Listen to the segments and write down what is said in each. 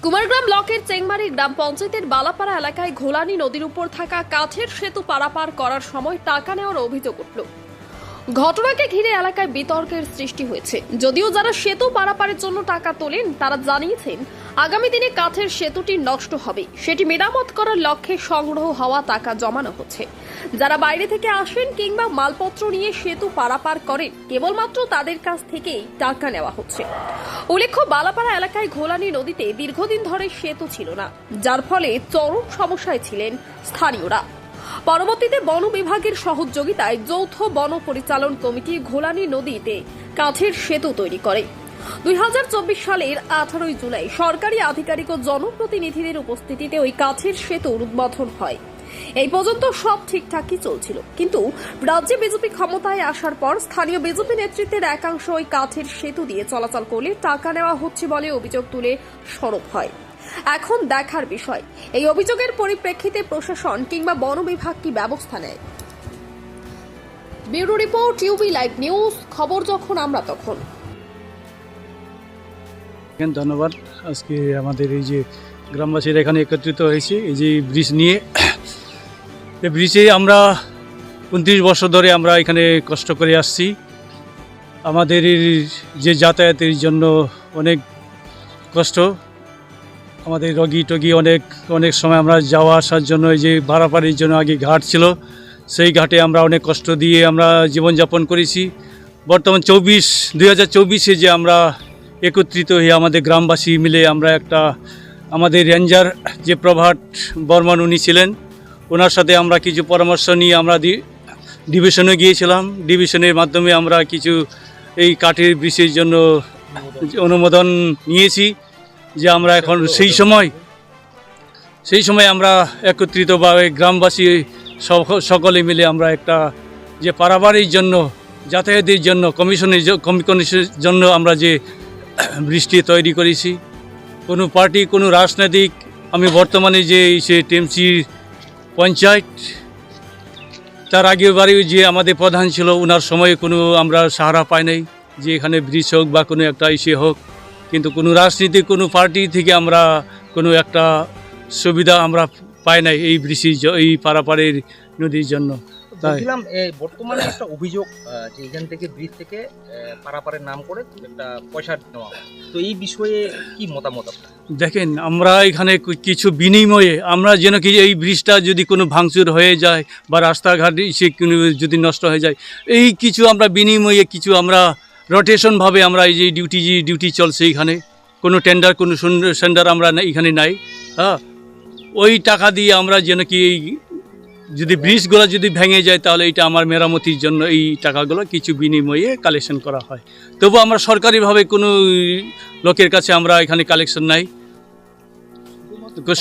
কুমারগ্রাম ব্লকের চেংমারি গ্রাম পঞ্চায়েতের বালাপাড়া এলাকায় ঘোলানি নদীর উপর থাকা কাঠের সেতু পারাপার করার সময় টাকা নেওয়ার অভিযোগ উঠল। ঘটনাকে ঘিরে এলাকায় বিতর্কের সৃষ্টি হয়েছে। যদিও যারা সেতু পারাপারের জন্য টাকা তোলেন তারা জানিয়েছেন আগামী দিনে কাঠের সেতুটি নষ্ট হবে, সেটি মেরামত করার লক্ষ্যে সংগ্রহ হওয়া টাকা জমানো হচ্ছে। যারা বাইরে থেকে আসেন কিংবা মালপত্র নিয়ে সেতু পারাপার করেন কেবলমাত্র তাদের কাছ থেকেই টাকা নেওয়া হচ্ছে। উল্লেখ্য, বালাপাড়া এলাকায় ঘোলানি নদীতে দীর্ঘদিন ধরে সেতু ছিল না, যার ফলে চরম সমস্যায় ছিলেন স্থানীয়রা। পরবর্তীতে বন বিভাগের সহযোগিতায় যৌথ বন পরিচালন কমিটি ঘোলানি নদীতে কাঠের সেতু তৈরি করে। 2024 সালের 18 জুলাই সরকারি আধিকারিক ও জনপ্রতিনিধিদের উপস্থিতিতে ওই কাঠের সেতুর উদ্বোধন হয়। এই পর্যন্ত সব ঠিকঠাকই চলছিল, কিন্তু রাজ্যে বিজেপি ক্ষমতায় আসার পর স্থানীয় বিজেপি নেতৃত্বের একাংশ ওই কাঠের সেতু দিয়ে চলাচল করলে টাকা নেওয়া হচ্ছে বলে অভিযোগ তুলে সরব হয়। এখন দেখার বিষয় এই অভিযোগের পরিপ্রেক্ষিতে প্রশাসন কিংবা বন বিভাগ কি ব্যবস্থা নেয়। Bureau report, UB live news, খবর যখন আমরা তখন। ধন্যবাদ। আজকে আমাদের এই যে গ্রামবাসীরা এখানে একত্রিত হয়েছে এই যে ব্রিজ নিয়ে, এই ব্রিজে আমরা 29 বছর ধরে আমরা এখানে কষ্ট করে আসছি। আমাদের যে যাতায়াতের জন্য অনেক কষ্ট, আমাদের রোগী টগি অনেক সময় আমরা যাওয়া আসার জন্য এই যে ভাড়াপাড়ির জন্য আগে ঘাট ছিল, সেই ঘাটে আমরা অনেক কষ্ট দিয়ে আমরা জীবনযাপন করেছি। বর্তমান 2024-এ যে আমরা একত্রিত হয়ে আমাদের গ্রামবাসী মিলে আমরা একটা আমাদের রেঞ্জার যে প্রভাত বর্মন উনি ছিলেন, ওনার সাথে আমরা কিছু পরামর্শ নিয়ে আমরা ডিভিশনে গিয়েছিলাম। ডিভিশনের মাধ্যমে আমরা কিছু এই কাঠের ব্রিজের জন্য অনুমোদন নিয়েছি, যে আমরা এখন সেই সময় আমরা একত্রিতভাবে গ্রামবাসী সকলে মিলে আমরা একটা যে পারাবারের জন্য যাতায়াতের জন্য কমিশনের জন্য আমরা যে ব্রিজটি তৈরি করেছি। কোনো পার্টি, কোনো রাজনৈতিক, আমি বর্তমানে যে সে টিএমসি পঞ্চায়েত, তার আগেবারে যে আমাদের প্রধান ছিল ওনার সময়ে কোনো আমরা সাহারা পাই নাই যে এখানে ব্রিজ হোক বা কোনো একটা ইসে হোক, কিন্তু কোনো রাজনীতিক কোনো পার্টি থেকে আমরা কোনো একটা সুবিধা আমরা পাই নাই এই ব্রিজের এই পারাপাড়ের নদীর জন্য। তাই বর্তমানে একটা অভিযোগ যে এখান থেকে ব্রিজ থেকে পারাপারের নাম করে একটা পয়সা নেওয়া, তো এই বিষয়ে কি মতামত আপনার? দেখেন, আমরা এখানে কিছু বিনিময়ে আমরা যেন কি এই ব্রিজটা যদি কোনো ভাঙচুর হয়ে যায় বা রাস্তাঘাট সে কোনো যদি নষ্ট হয়ে যায়, এই কিছু আমরা বিনিময়ে কিছু আমরা রোটেশনভাবে আমরা এই যে ডিউটি চলছে এখানে, কোনো টেন্ডার কোনো সেন্ডার আমরা এখানে নাই। হ্যাঁ, ওই টাকা দিয়ে আমরা যেন কি এই যদি ব্রিজগুলো যদি ভেঙে যায় তাহলে এটা আমার মেরামতির জন্য এই টাকাগুলো কিছু বিনিময়ে কালেকশন করা হয়। তবু আমরা সরকারিভাবে কোনো লোকের কাছে আমরা এখানে কালেকশন নাই,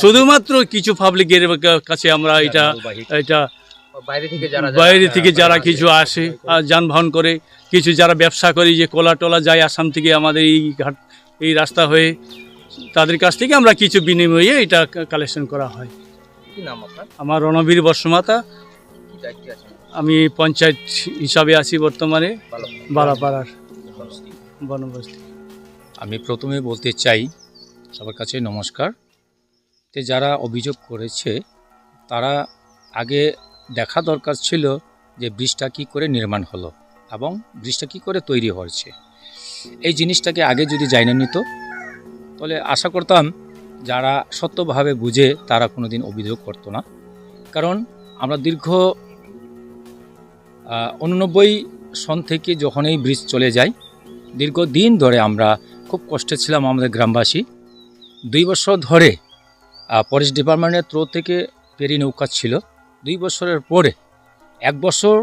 শুধুমাত্র কিছু পাবলিকের কাছে আমরা এটা বাইরে থেকে যারা কিছু আসে যানবাহন করে, কিছু যারা ব্যবসা করে, যে কোলা টোলা যায় আসাম থেকে আমাদের এই ঘাট এই রাস্তা হয়ে, তাদের কাছ থেকে আমরা কিছু বিনিময়ে এটা কালেকশন করা হয়। কি নাম আপনার? আমার রণবীর বর্ষমাতা, আমি পঞ্চায়েত হিসাবে আছি বর্তমানে বালাপাড়ার বনবস্তি। আমি প্রথমে বলতে চাই সবার কাছে নমস্কার। তে যারা অভিযোগ করেছে তারা আগে দেখা দরকার ছিল যে ব্রিজটা কী করে নির্মাণ হলো এবং ব্রিজটা কী করে তৈরি হয়েছে। এই জিনিসটাকে আগে যদি জানিয়ে নিত তাহলে আশা করতাম যারা সত্যভাবে বুঝে তারা কোনো দিন অভিযোগ করতো না। কারণ আমরা দীর্ঘ 89 সন থেকে যখন এই ব্রিজ চলে যায়, দীর্ঘদিন ধরে আমরা খুব কষ্টে ছিলাম আমাদের গ্রামবাসী। 2 বছর ধরে ফরেস্ট ডিপার্টমেন্টের থ্রু থেকে ফেরি নৌকা ছিল। 2 বছরের পরে 1 বছর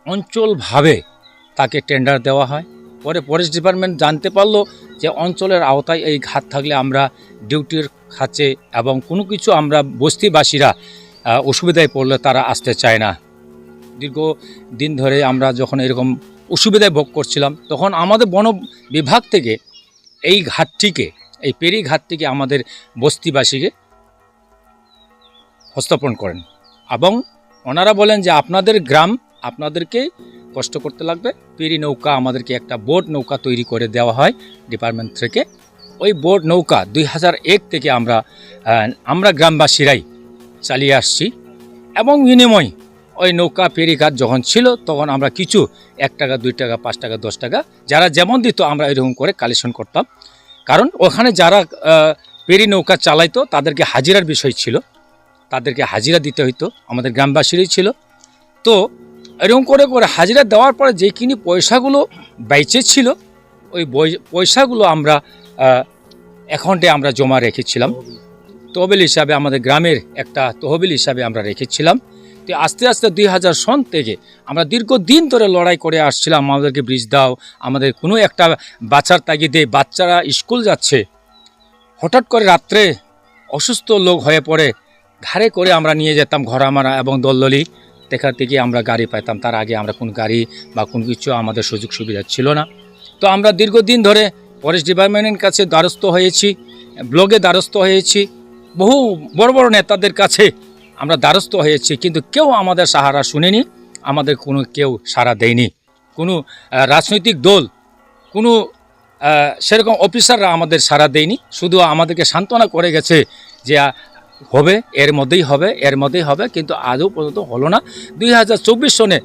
অঞ্চলভাবে তাকে টেন্ডার দেওয়া হয়। পরে ফরেস্ট ডিপার্টমেন্ট জানতে পারলো যে অঞ্চলের আওতায় এই ঘাট থাকলে আমরা ডিউটির খাচ্ছে এবং কোনো কিছু আমরা বস্তিবাসীরা অসুবিধায় পড়লে তারা আসতে চায় না। দীর্ঘ দিন ধরে আমরা যখন এরকম অসুবিধায় ভোগ করছিলাম, তখন আমাদের বন বিভাগ থেকে এই ঘাটটিকে, এই পেরি ঘাটটিকে আমাদের বস্তিবাসীকে হস্তান্তর করেন এবং ওনারা বলেন যে আপনাদের গ্রাম আপনাদেরকে কষ্ট করতে লাগবে, পেরি নৌকা আমাদেরকে একটা বোট নৌকা তৈরি করে দেওয়া হয় ডিপার্টমেন্ট থেকে। ওই বোট নৌকা 2001 থেকে আমরা গ্রামবাসীরাই চালিয়ে আসছি এবং বিনিময় ওই নৌকা ফেরিঘাট যখন ছিল তখন আমরা কিছু 1 টাকা 2 টাকা 5 টাকা 10 টাকা যারা যেমন দিত আমরা এরকম করে কালেকশন করতাম। কারণ ওখানে যারা ফেরি নৌকা চালাইতো তাদেরকে হাজিরার বিষয় ছিল, তাদেরকে হাজিরা দিতে হইতো, আমাদের গ্রামবাসীরই ছিল। তো এরকম করে করে হাজিরা দেওয়ার পরে যেখিনি পয়সাগুলো বাইচে ছিল ওই পয়সাগুলো আমরা অ্যাকাউন্টে আমরা জমা রেখেছিলাম, তহবিল হিসাবে আমাদের গ্রামের একটা তহবিল হিসাবে আমরা রেখেছিলাম। তো আস্তে আস্তে 2000 সন থেকে আমরা দীর্ঘদিন ধরে লড়াই করে আসছিলাম, আমাদেরকে ব্রিজ দাও, আমাদের কোনো একটা বাচ্চার তাগিদে বাচ্চারা স্কুল যাচ্ছে, হঠাৎ করে রাত্রে অসুস্থ লোক হয়ে পড়ে ঘাড়ে করে আমরা নিয়ে যেতাম ঘোড়ামারা এবং দলদলি দেখা থেকে আমরা গাড়ি পাইতাম। তার আগে আমরা কোনো গাড়ি বা কোনো কিছু আমাদের সুযোগ সুবিধা ছিল না। তো আমরা দীর্ঘদিন ধরে ফরেস্ট ডিপার্টমেন্টের কাছে দ্বারস্থ হয়েছি, ব্লগে দ্বারস্থ হয়েছি, বহু বড় বড় নেতাদের কাছে আমরা দ্বারস্থ হয়েছি, কিন্তু কেউ আমাদের সাহারা শুনেনি, আমাদের কেউ সাড়া দেয়নি। কোনো রাজনৈতিক দল, কোনো সেরকম অফিসাররা আমাদের সাড়া দেয়নি, শুধু আমাদেরকে সান্ত্বনা করে গেছে যে হবে, এর মধ্যেই হবে, এর মধ্যেই হবে, কিন্তু আজও পর্যন্ত হলো না। 2024 সনে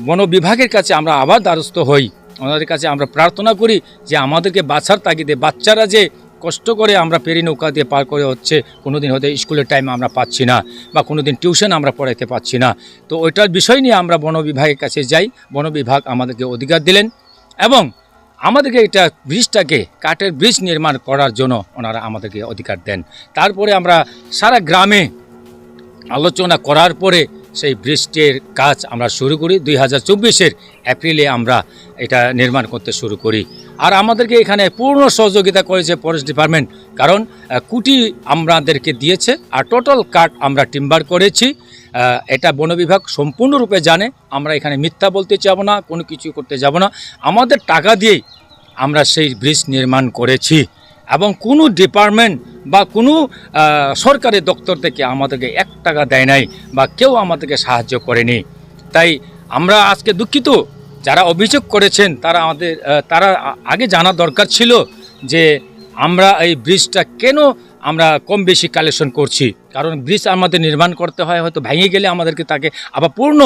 বন বিভাগের কাছে আমরা আবার দ্বারস্থ হই, ওনাদের কাছে আমরা প্রার্থনা করি যে আমাদেরকে বাচ্চার তাগিদে বাচ্চারা যে কষ্ট করে আমরা ফেরি নৌকা দিয়ে পার করে হচ্ছে, কোনো দিন হয়তো স্কুলের টাইম আমরা পাচ্ছি না বা কোনো দিন টিউশন আমরা পড়াইতে পারছি না। তো ওইটার বিষয় নিয়ে আমরা বন বিভাগের কাছে যাই, বন বিভাগ আমাদেরকে অধিকার দিলেন এবং আমাদেরকে এটা ব্রিজটাকে কাঠের ব্রিজ নির্মাণ করার জন্য ওনারা আমাদেরকে অধিকার দেন। তারপরে আমরা সারা গ্রামে আলোচনা করার পরে সেই ব্রিজটির কাজ আমরা শুরু করি। 2024 এপ্রিলে আমরা এটা নির্মাণ করতে শুরু করি। আর আমাদেরকে এখানে পূর্ণ সহযোগিতা করেছে ফরেস্ট ডিপার্টমেন্ট, কারণ কুটি আমাদেরকে দিয়েছে আর টোটাল কাঠ আমরা টিম্বার করেছি। এটা বন বিভাগ সম্পূর্ণরূপে জানে, আমরা এখানে মিথ্যা বলতে যাব না, কোনো কিছু করতে যাব না। আমাদের টাকা দিয়েই আমরা সেই ব্রিজ নির্মাণ করেছি এবং কোনো ডিপার্টমেন্ট বা কোনো সরকারি দপ্তর থেকে আমাদেরকে 1 টাকা দেয় নাই বা কেউ আমাদেরকে সাহায্য করেনি। তাই আমরা আজকে দুঃখিত। যারা অভিযোগ করেছেন তারা আগে জানা দরকার ছিল যে আমরা এই ব্রিজটা কেন আমরা কম বেশি কালেকশন করছি, কারণ ব্রিজ আমাদের নির্মাণ করতে হয়, হয়তো ভেঙে গেলে আমাদেরকে তাকে আবার পূর্ণ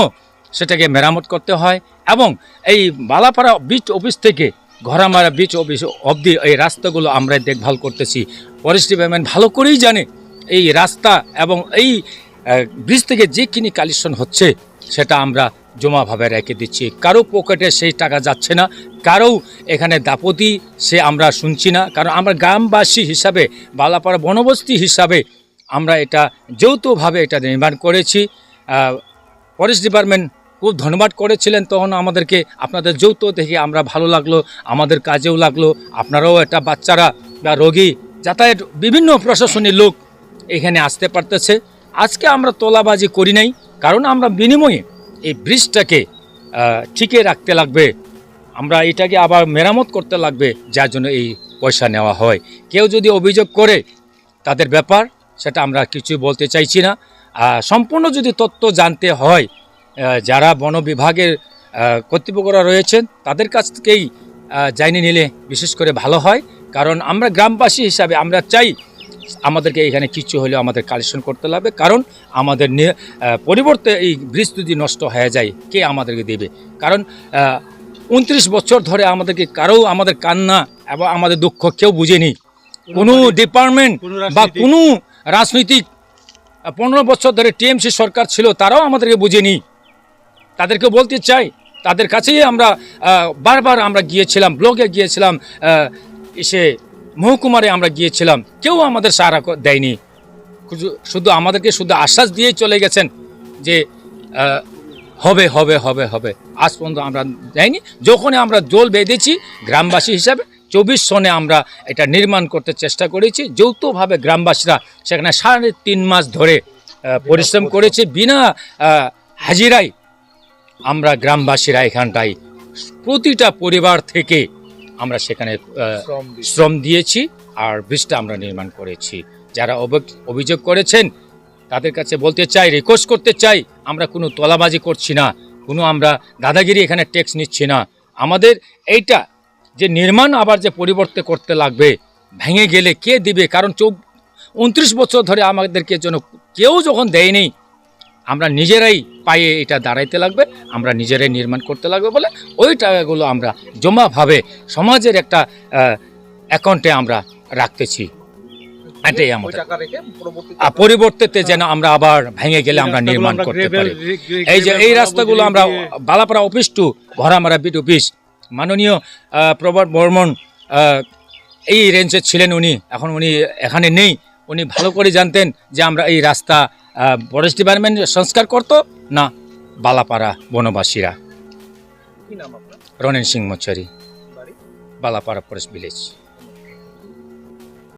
সেটাকে মেরামত করতে হয়। এবং এই বালাপাড়া বিচ অফিস থেকে ঘোড়ামারা বিচ অফিস অবধি এই রাস্তাগুলো আমরা দেখভাল করতেছি। ফরেস্ট ডিপার্টমেন্ট ভালো করেই জানে এই রাস্তা এবং এই ব্রিজ থেকে যে কিনি কালেকশন হচ্ছে সেটা আমরা জমাভাবে রেখে দিচ্ছি, কারো পকেটে সেই টাকা যাচ্ছে না, কারো এখানে দাপতি সে আমরা শুনছি না। কারণ আমরা গ্রামবাসী হিসাবে, বালাপাড়া বনবস্তি হিসাবে আমরা এটা যৌথভাবে এটা নির্মাণ করেছি। ফরেস্ট ডিপার্টমেন্ট খুব ধন্যবাদ করেছিলেন তখন আমাদেরকে, আপনাদের যৌথ দেখে আমরা ভালো লাগলো, আমাদের কাজেও লাগলো। আপনারাও একটা বাচ্চারা বা রোগী যাতায়াত বিভিন্ন প্রশাসনের লোক এখানে আসতে পারতেছে। আজকে আমরা তোলাবাজি করি নাই, কারণ আমরা বিনিময়ে এই ব্রিজটাকে ঠিকই রাখতে লাগবে, আমরা এটাকে আবার মেরামত করতে লাগবে, যার জন্য এই পয়সা নেওয়া হয়। কেউ যদি অভিযোগ করে তাদের ব্যাপার, সেটা আমরা কিছু বলতে চাইছি না। সম্পূর্ণ যদি তথ্য জানতে হয়, যারা বন বিভাগের কর্তৃপক্ষরা রয়েছেন তাদের কাছ থেকেই জানিয়ে নিলে বিশেষ করে ভালো হয়। কারণ আমরা গ্রামবাসী হিসাবে আমরা চাই আমাদেরকে এখানে কিছু হলেও আমাদের কালেকশন করতে লাগবে, কারণ আমাদের পরিবর্তে এই ব্রিজ যদি নষ্ট হয়ে যায় কে আমাদেরকে দেবে? কারণ 29 বছর ধরে আমাদেরকে আমাদের কান্না এবং আমাদের দুঃখ কেউ বুঝেনি, কোনো ডিপার্টমেন্ট বা কোনো রাজনৈতিক 15 বছর ধরে টিএমসি সরকার ছিল তারাও আমাদেরকে বুঝেনি। তাদেরকে বলতে চাই, তাদের কাছেই আমরা বারবার আমরা গিয়েছিলাম, ব্লগে গিয়েছিলাম, এসে মহকুমারে আমরা গিয়েছিলাম, কেউ আমাদের সাহায্য দেয়নি। শুধু আমাদেরকে শুধু আশ্বাস দিয়ে চলে গেছেন যে হবে হবে হবে হবে। আজ পর্যন্ত আমরা যাইনি। যখন আমরা জল বেঁধেছি গ্রামবাসী হিসাবে 24 সনে আমরা এটা নির্মাণ করতে চেষ্টা করেছি যৌথভাবে। গ্রামবাসীরা সেখানে 3.5 মাস ধরে পরিশ্রম করেছে বিনা হাজিরায়। আমরা গ্রামবাসীরা এখানটায় প্রতিটা পরিবার থেকে আমরা সেখানে শ্রম দিয়েছি আর ব্রিজটা আমরা নির্মাণ করেছি। যারা অভিযোগ করেছেন তাদের কাছে বলতে চাই, রিকোয়েস্ট করতে চাই, আমরা কোনো তোলাবাজি করছি না, কোনো আমরা দাদাগিরি এখানে ট্যাক্স নিচ্ছি না। আমাদের এইটা যে নির্মাণ আবার যে পরিবর্তে করতে লাগবে ভেঙে গেলে কে দিবে? কারণ 29 বছর ধরে আমাদেরকে জন্য কেউ যখন দেয়নি, আমরা নিজেরাই পায়ে এটা দাঁড়াইতে লাগবে, আমরা নিজেরাই নির্মাণ করতে লাগবে বলে ওই টাকাগুলো আমরা জমাভাবে সমাজের একটা অ্যাকাউন্টে আমরা রাখতেছি। এটাই ওই আমাদের টাকা রেখে পরবর্তীতে পরিবর্তে যেন আমরা আবার ভেঙে গেলে আমরা নির্মাণ করতে পারি। এই যে এই রাস্তাগুলো আমরা Balapara office to Ghoramara beat office, মাননীয় প্রভাত বর্মন এই রেঞ্জে ছিলেন, এখন উনি এখানে নেই। উনি ভালো করে জানতেন যে আমরা এই রাস্তা ফরেস্ট ডিপার্টমেন্ট সংস্কার করতো না বালাপাড়া বনবাসীরা। কি নাম আপনার? রনেন সিং মচারি, বাড়ি? Balapara forest village.